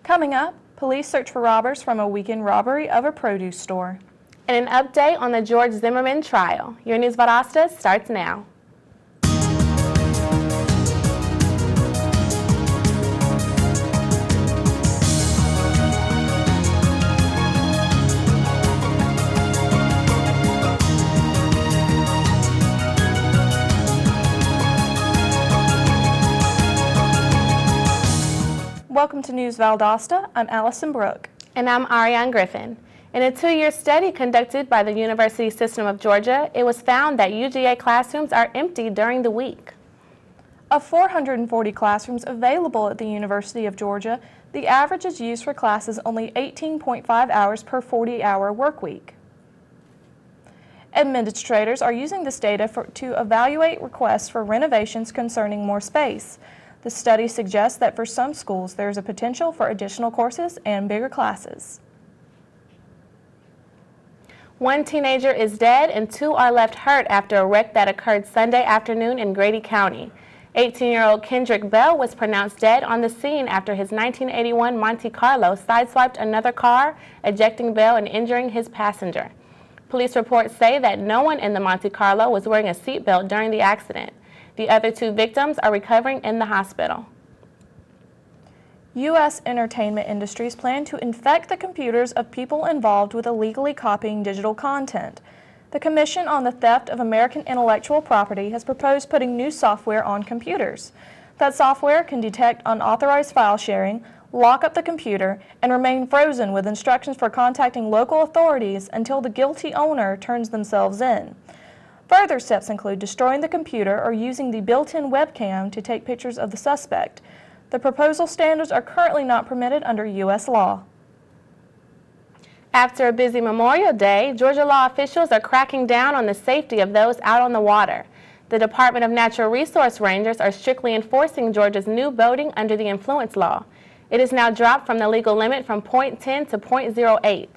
Coming up, police search for robbers from a weekend robbery of a produce store. And an update on the George Zimmerman trial. Your News Valdosta starts now. Welcome to News Valdosta. I'm Allison Brooke. And I'm Ariane Griffin. In a 2-year study conducted by the University System of Georgia, it was found that UGA classrooms are empty during the week. Of 440 classrooms available at the University of Georgia, the average is used for classes only 18.5 hours per 40-hour work week. Administrators are using this data to evaluate requests for renovations concerning more space. The study suggests that for some schools there is a potential for additional courses and bigger classes. One teenager is dead and 2 are left hurt after a wreck that occurred Sunday afternoon in Grady County. 18-year-old Kendrick Bell was pronounced dead on the scene after his 1981 Monte Carlo sideswiped another car, ejecting Bell and injuring his passenger. Police reports say that no one in the Monte Carlo was wearing a seatbelt during the accident. The other 2 victims are recovering in the hospital. U.S. entertainment industries plan to infect the computers of people involved with illegally copying digital content. The Commission on the Theft of American Intellectual Property has proposed putting new software on computers. That software can detect unauthorized file sharing, lock up the computer, and remain frozen with instructions for contacting local authorities until the guilty owner turns themselves in. Further steps include destroying the computer or using the built-in webcam to take pictures of the suspect. The proposal standards are currently not permitted under U.S. law. After a busy Memorial Day, Georgia law officials are cracking down on the safety of those out on the water. The Department of Natural Resource Rangers are strictly enforcing Georgia's new boating under the influence law. It is now dropped from the legal limit from .10 to .08.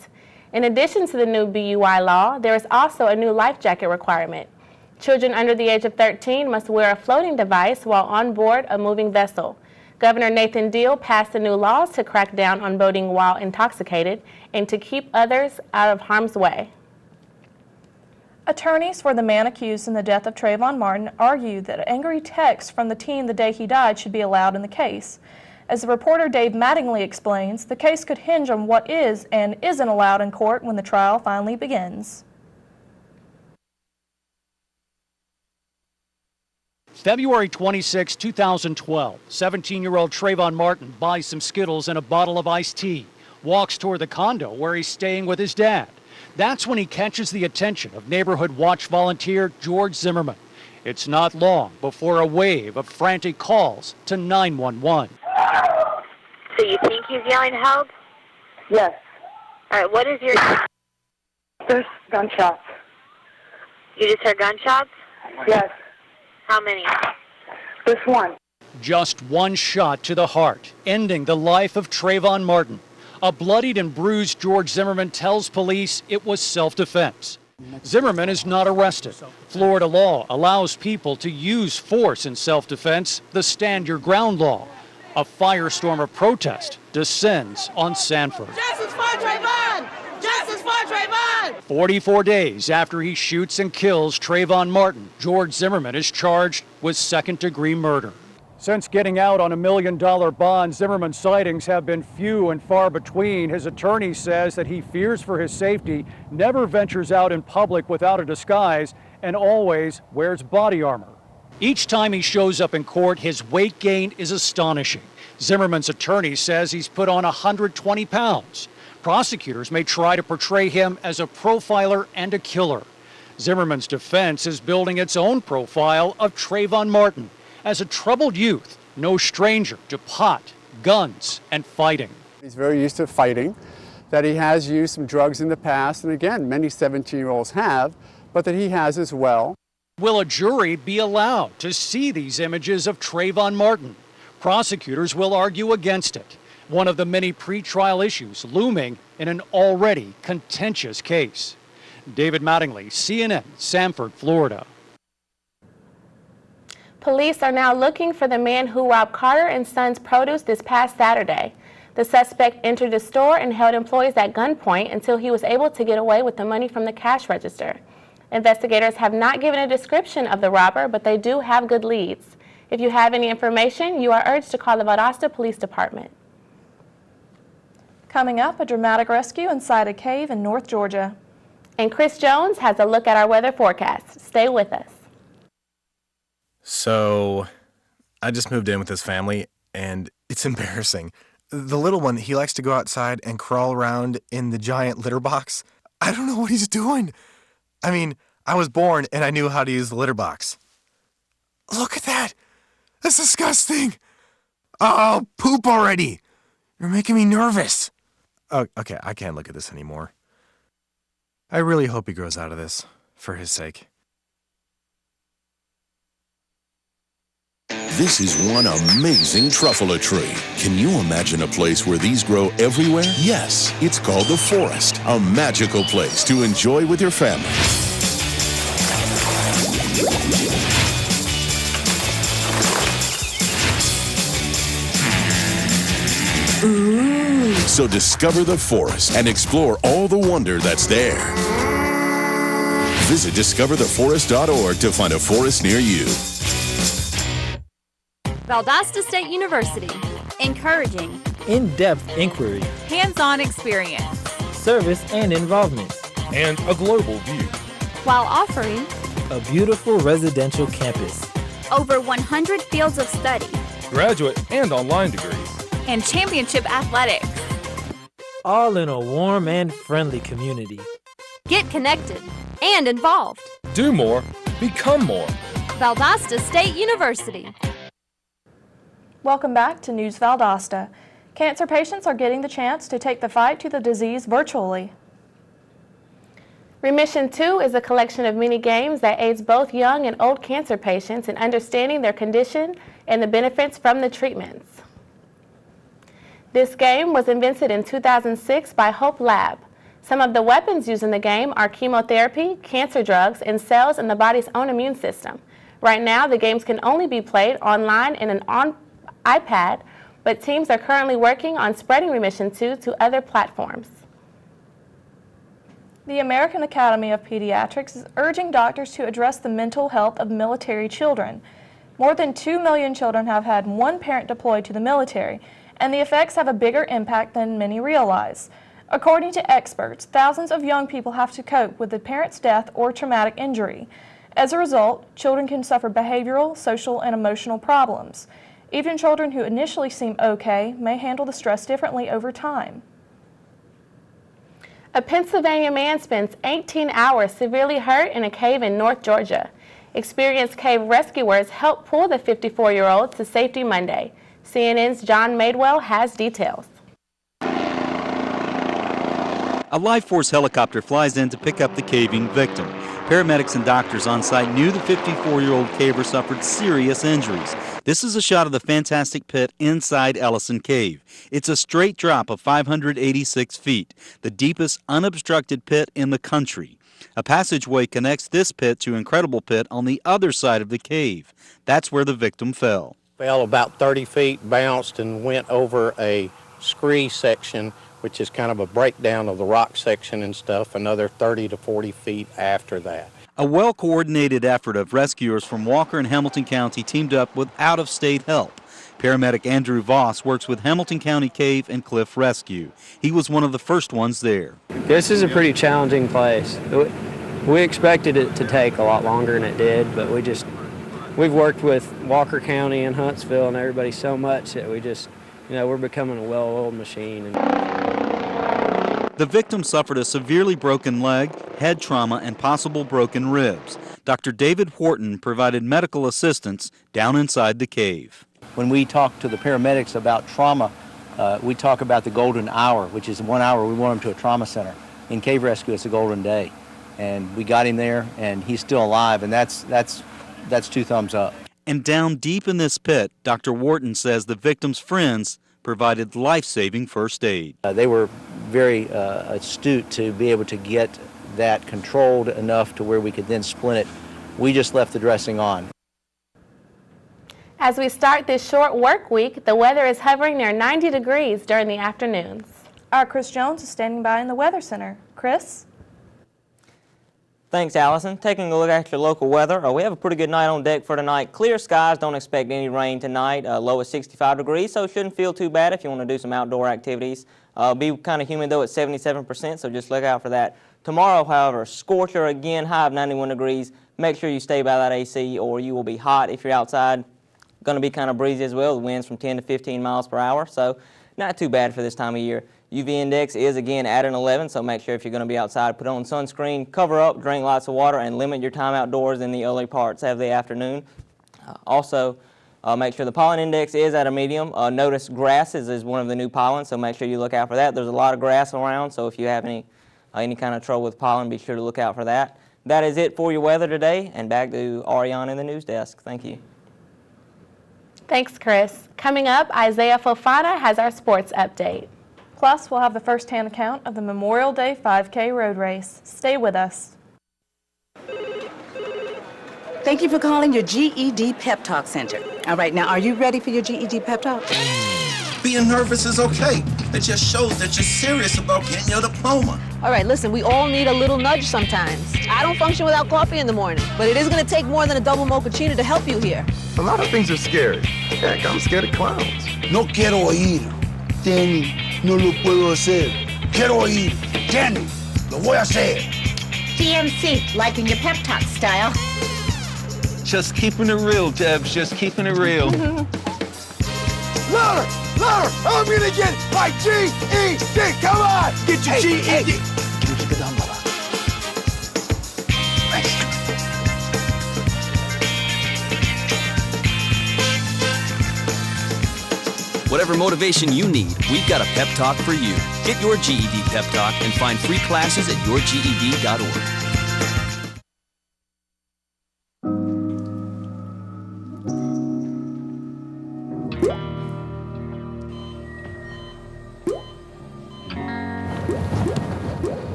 In addition to the new BUI law, there is also a new life jacket requirement. Children under the age of 13 must wear a floating device while on board a moving vessel. Governor Nathan Deal passed the new laws to crack down on boating while intoxicated and to keep others out of harm's way. Attorneys for the man accused in the death of Trayvon Martin argue that angry texts from the teen the day he died should be allowed in the case. As the reporter Dave Mattingly explains, the case could hinge on what is and isn't allowed in court when the trial finally begins. February 26, 2012, 17-year-old Trayvon Martin buys some Skittles and a bottle of iced tea, walks toward the condo where he's staying with his dad. That's when he catches the attention of neighborhood watch volunteer George Zimmerman. It's not long before a wave of frantic calls to 911. So you think he's yelling help? Yes. All right, what is your... There's gunshots. You just heard gunshots? Yes. How many? This one. Just one shot to the heart, ending the life of Trayvon Martin. A bloodied and bruised George Zimmerman tells police it was self-defense. Zimmerman is not arrested. Florida law allows people to use force in self-defense, the Stand Your Ground law. A firestorm of protest descends on Sanford. Justice for Trayvon! Justice for Trayvon! 44 days after he shoots and kills Trayvon Martin, George Zimmerman is charged with second-degree murder. Since getting out on $1 million bond, Zimmerman's sightings have been few and far between. His attorney says that he fears for his safety, never ventures out in public without a disguise, and always wears body armor. Each time he shows up in court, his weight gain is astonishing. Zimmerman's attorney says he's put on 120 pounds. Prosecutors may try to portray him as a profiler and a killer. Zimmerman's defense is building its own profile of Trayvon Martin as a troubled youth, no stranger to pot, guns, and fighting. He's very used to fighting, that he has used some drugs in the past, and again, many 17-year-olds have, but that he has as well. Will a jury be allowed to see these images of Trayvon Martin? Prosecutors will argue against it, one of the many pretrial issues looming in an already contentious case. David Mattingly, CNN, Sanford, Florida. Police are now looking for the man who robbed Carter & Sons Produce this past Saturday. The suspect entered the store and held employees at gunpoint until he was able to get away with the money from the cash register. Investigators have not given a description of the robber, but they do have good leads. If you have any information, you are urged to call the Valdosta Police Department. Coming up, a dramatic rescue inside a cave in North Georgia. And Chris Jones has a look at our weather forecast. Stay with us. So, I just moved in with this family, and it's embarrassing. The little one, he likes to go outside and crawl around in the giant litter box. I don't know what he's doing. I mean, I was born and I knew how to use the litter box. Look at that. That's disgusting. Oh, poop already. You're making me nervous. Oh, okay, I can't look at this anymore. I really hope he grows out of this, for his sake. This is one amazing truffula tree. Can you imagine a place where these grow everywhere? Yes, it's called the forest, a magical place to enjoy with your family. Ooh. So discover the forest and explore all the wonder that's there. Visit discovertheforest.org to find a forest near you. Valdosta State University. Encouraging. In-depth inquiry. Hands-on experience. Service and involvement. And a global view. While offering a beautiful residential campus. Over 100 fields of study. Graduate and online degrees. And championship athletics. All in a warm and friendly community. Get connected and involved. Do more. Become more. Valdosta State University. Welcome back to News Valdosta. Cancer patients are getting the chance to take the fight to the disease virtually. Remission 2 is a collection of mini games that aids both young and old cancer patients in understanding their condition and the benefits from the treatments. This game was invented in 2006 by Hope Lab. Some of the weapons used in the game are chemotherapy, cancer drugs, and cells in the body's own immune system. Right now, the games can only be played online in an iPad, but teams are currently working on spreading Remission 2 to other platforms. The American Academy of Pediatrics is urging doctors to address the mental health of military children. More than 2 million children have had one parent deployed to the military, and the effects have a bigger impact than many realize. According to experts, thousands of young people have to cope with the parent's death or traumatic injury. As a result, children can suffer behavioral, social, and emotional problems. Even children who initially seem okay may handle the stress differently over time. A Pennsylvania man spends 18 hours severely hurt in a cave in North Georgia. Experienced cave rescuers helped pull the 54-year-old to safety Monday. CNN's John Madewell has details. A Life Force helicopter flies in to pick up the caving victim. Paramedics and doctors on site knew the 54-year-old caver suffered serious injuries. This is a shot of the fantastic pit inside Ellison Cave. It's a straight drop of 586 feet, the deepest unobstructed pit in the country. A passageway connects this pit to Incredible Pit on the other side of the cave. That's where the victim fell. Fell about 30 feet, bounced, and went over a scree section, which is kind of a breakdown of the rock section and stuff, another 30 to 40 feet after that. A well-coordinated effort of rescuers from Walker and Hamilton County teamed up with out-of-state help. Paramedic Andrew Voss works with Hamilton County Cave and Cliff Rescue. He was one of the first ones there. This is a pretty challenging place. We expected it to take a lot longer than it did, but we've worked with Walker County and Huntsville and everybody so much that we're becoming a well-oiled machine. The victim suffered a severely broken leg, head trauma, and possible broken ribs. Dr. David Wharton provided medical assistance down inside the cave. When we talk to the paramedics about trauma, we talk about the golden hour, which is 1 hour we want him to a trauma center. In cave rescue, it's a golden day. And we got him there, and he's still alive, and that's 2 thumbs up. And down deep in this pit, Dr. Wharton says the victim's friends provided life-saving first aid. They were very astute to be able to get that controlled enough to where we could then splint it. We just left the dressing on. As we start this short work week, the weather is hovering near 90 degrees during the afternoons. Our Chris Jones is standing by in the Weather Center. Chris? Thanks, Allison. Taking a look at your local weather, we have a pretty good night on deck for tonight. Clear skies, don't expect any rain tonight. Low at 65 degrees, so it shouldn't feel too bad if you want to do some outdoor activities. Be kind of humid though at 77%, so just look out for that. Tomorrow, however, scorcher again, high of 91 degrees. Make sure you stay by that AC or you will be hot if you're outside. Going to be kind of breezy as well. The winds from 10 to 15 miles per hour, so not too bad for this time of year. UV index is again at an 11, so make sure if you're going to be outside, put on sunscreen, cover up, drink lots of water, and limit your time outdoors in the early parts of the afternoon. Also, make sure the pollen index is at a medium. Notice grasses is one of the new pollens, so make sure you look out for that. There's a lot of grass around, so if you have any kind of trouble with pollen, be sure to look out for that. That is it for your weather today, and back to Ariane in the news desk. Thank you. Thanks, Chris. Coming up, Isaiah Fofana has our sports update. Plus, we'll have the first-hand account of the Memorial Day 5K road race. Stay with us. Thank you for calling your GED Pep Talk Center. All right, now, are you ready for your GED Pep Talk? Being nervous is okay. It just shows that you're serious about getting your diploma. All right, listen, we all need a little nudge sometimes. I don't function without coffee in the morning, but it is going to take more than a double mochaccino to help you here. A lot of things are scary. Heck, I'm scared of clowns. No quiero ir. Danny, no lo puedo hacer. Quiero ir. Danny, lo voy a hacer. TMC, liking your pep talk style. Just keeping it real, Debs, just keeping it real. Louder, louder, I'm gonna get my GED. Come on, get your GED. Whatever motivation you need, we've got a pep talk for you. Get your GED pep talk and find free classes at yourged.org.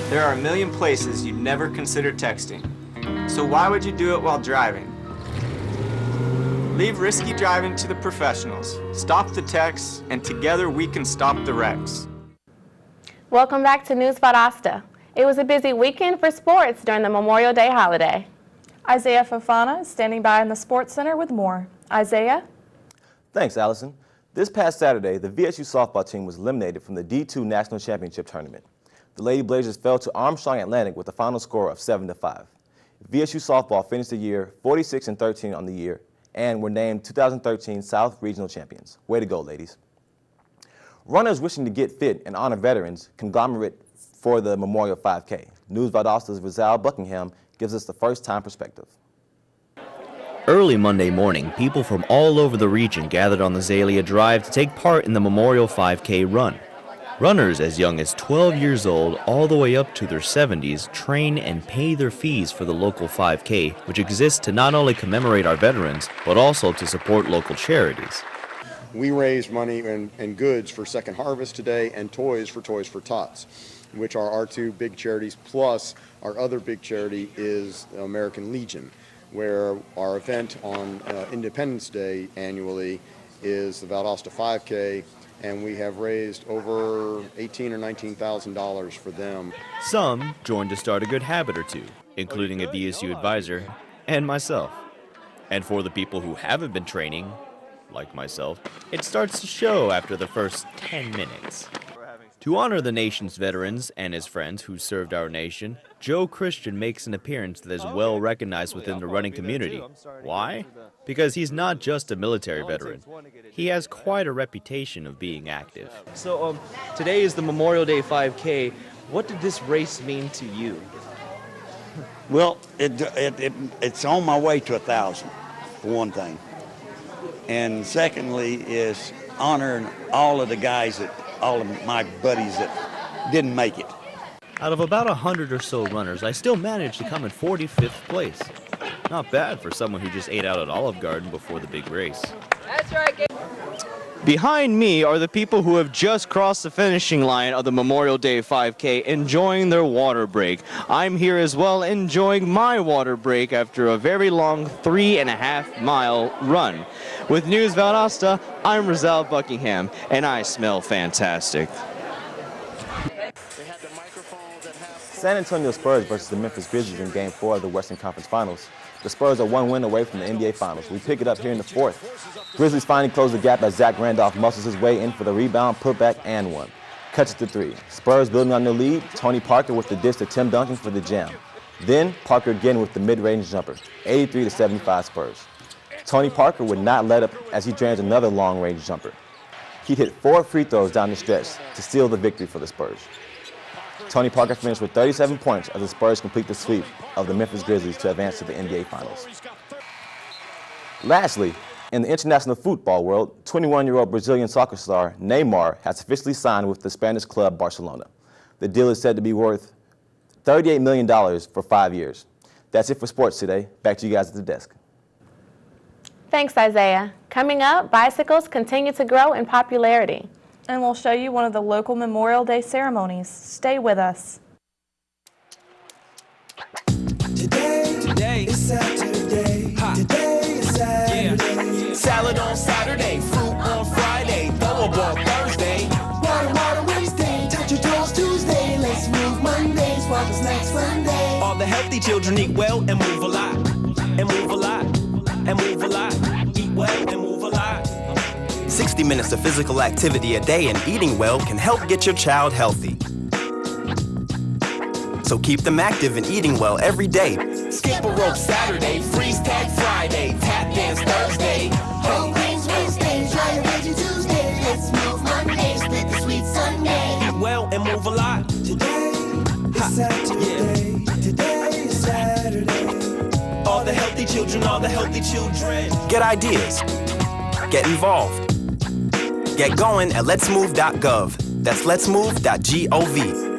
There are a million places you'd never consider texting. So why would you do it while driving? Leave risky driving to the professionals. Stop the texts, and together we can stop the wrecks. Welcome back to News Valdosta. It was a busy weekend for sports during the Memorial Day holiday. Isaiah Fofana is standing by in the Sports Center with more. Isaiah? Thanks, Allison. This past Saturday, the VSU softball team was eliminated from the D2 National Championship Tournament. The Lady Blazers fell to Armstrong Atlantic with a final score of 7-5. VSU softball finished the year 46-13 on the year and were named 2013 South Regional Champions. Way to go, ladies. Runners wishing to get fit and honor veterans conglomerate for the Memorial 5K. News Valdosta's Rizal Buckingham gives us the first-time perspective. Early Monday morning, people from all over the region gathered on the Zalia Drive to take part in the Memorial 5K run. Runners as young as 12 years old all the way up to their 70s train and pay their fees for the local 5K, which exists to not only commemorate our veterans, but also to support local charities. We raised money and goods for Second Harvest today and toys for Tots, which are our two big charities, plus our other big charity is American Legion, where our event on Independence Day annually is the Valdosta 5K, and we have raised over $18,000 or $19,000 for them. Some joined to start a good habit or two, including a VSU advisor and myself. And for the people who haven't been training, like myself, it starts to show after the first 10 minutes. To honor the nation's veterans and his friends who served our nation, Joe Christian makes an appearance that is well recognized within the running community. Why? Because he's not just a military veteran. He has quite a reputation of being active. So today is the Memorial Day 5K. What did this race mean to you? Well, it's on my way to 1,000, for one thing. And secondly is honoring all of the guys all of my buddies that didn't make it. Out of about 100 or so runners, I still managed to come in 45th place. Not bad for someone who just ate out at Olive Garden before the big race. That's right. Behind me are the people who have just crossed the finishing line of the Memorial Day 5K enjoying their water break. I'm here as well enjoying my water break after a very long 3.5-mile run. With News Valdosta, I'm Rizal Buckingham, and I smell fantastic. San Antonio Spurs versus the Memphis Grizzlies in Game 4 of the Western Conference Finals. The Spurs are one win away from the NBA Finals. We pick it up here in the fourth. Grizzlies finally close the gap as Zach Randolph muscles his way in for the rebound, putback, and one. Cuts it to three. Spurs building on their lead. Tony Parker with the dish to Tim Duncan for the jam. Then Parker again with the mid-range jumper. 83-75 Spurs. Tony Parker would not let up as he drains another long-range jumper. He hit 4 free throws down the stretch to seal the victory for the Spurs. Tony Parker finished with 37 points as the Spurs complete the sweep of the Memphis Grizzlies to advance to the NBA Finals. Lastly, in the international football world, 21-year-old Brazilian soccer star Neymar has officially signed with the Spanish club Barcelona. The deal is said to be worth $38 million for 5 years. That's it for sports today. Back to you guys at the desk. Thanks, Isaiah. Coming up, bicycles continue to grow in popularity. And we'll show you one of the local Memorial Day ceremonies. Stay with us. Today is Saturday. Today is Saturday. Yeah. Salad on Saturday, fruit on Friday, throw a ball Thursday. Water Wednesday, touch your toes Tuesday. Let's move Monday, sparkle snacks Sunday. All the healthy children eat well and move a lot. And move a lot. And move a lot. Eat well and move a lot. 60 minutes of physical activity a day and eating well can help get your child healthy. So keep them active and eating well every day. Skip a rope Saturday, freeze tag Friday, tap dance Thursday. Whole grains Wednesday, dry your veggie Tuesday. Let's move Monday, split the sweet Sunday. Eat well and move a lot. Today is Saturday. Yeah. Today is Saturday. All the healthy children, all the healthy children. Get ideas. Get involved. Get going at letsmove.gov. That's letsmove.gov.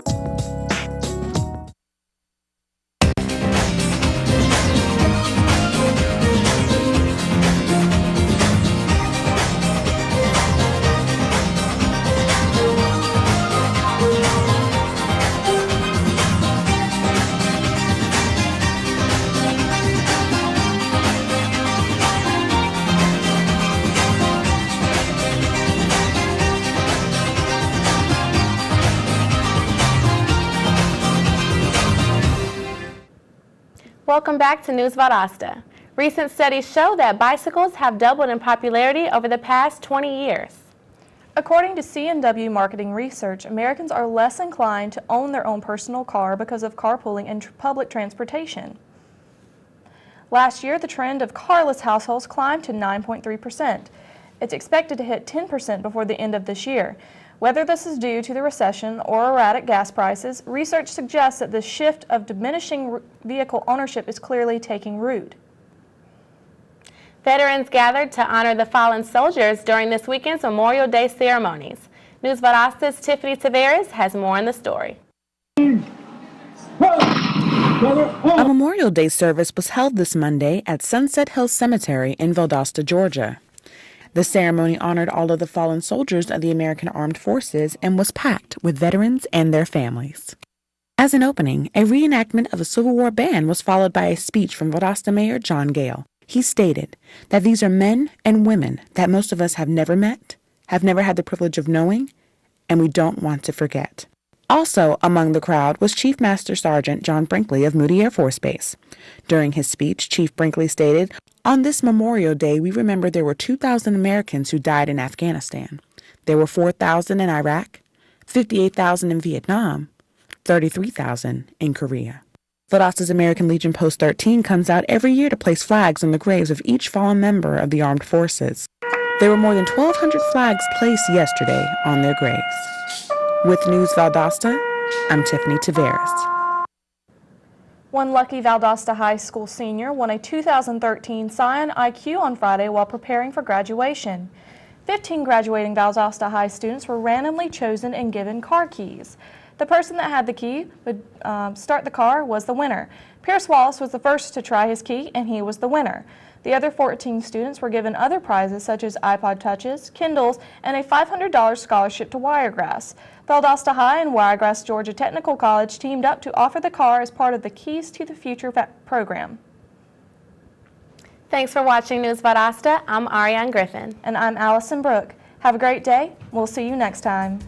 Welcome back to News Valdosta. Recent studies show that bicycles have doubled in popularity over the past 20 years. According to C&W Marketing Research, Americans are less inclined to own their own personal car because of carpooling and public transportation. Last year, the trend of carless households climbed to 9.3%. It's expected to hit 10% before the end of this year. Whether this is due to the recession or erratic gas prices, research suggests that the shift of diminishing vehicle ownership is clearly taking root. Veterans gathered to honor the fallen soldiers during this weekend's Memorial Day ceremonies. News Valdosta's Tiffany Tavares has more on the story. A Memorial Day service was held this Monday at Sunset Hill Cemetery in Valdosta, Georgia. The ceremony honored all of the fallen soldiers of the American Armed Forces and was packed with veterans and their families. As an opening, a reenactment of a Civil War band was followed by a speech from Valdosta Mayor John Gale. He stated that these are men and women that most of us have never met, have never had the privilege of knowing, and we don't want to forget. Also among the crowd was Chief Master Sergeant John Brinkley of Moody Air Force Base. During his speech, Chief Brinkley stated, "On this Memorial Day, we remember there were 2,000 Americans who died in Afghanistan. There were 4,000 in Iraq, 58,000 in Vietnam, 33,000 in Korea." Valdosta's American Legion Post 13 comes out every year to place flags on the graves of each fallen member of the armed forces. There were more than 1,200 flags placed yesterday on their graves. With News Valdosta, I'm Tiffany Tavares. One lucky Valdosta High School senior won a 2013 Scion IQ on Friday while preparing for graduation. 15 graduating Valdosta High students were randomly chosen and given car keys. The person that had the key would start the car was the winner. Pierce Wallace was the first to try his key, and he was the winner. The other 14 students were given other prizes such as iPod Touches, Kindles, and a $500 scholarship to Wiregrass. Valdosta High and Wiregrass Georgia Technical College teamed up to offer the car as part of the Keys to the Future program. Thanks for watching News Valdosta. I'm Ariane Griffin. And I'm Allison Brooke. Have a great day. We'll see you next time.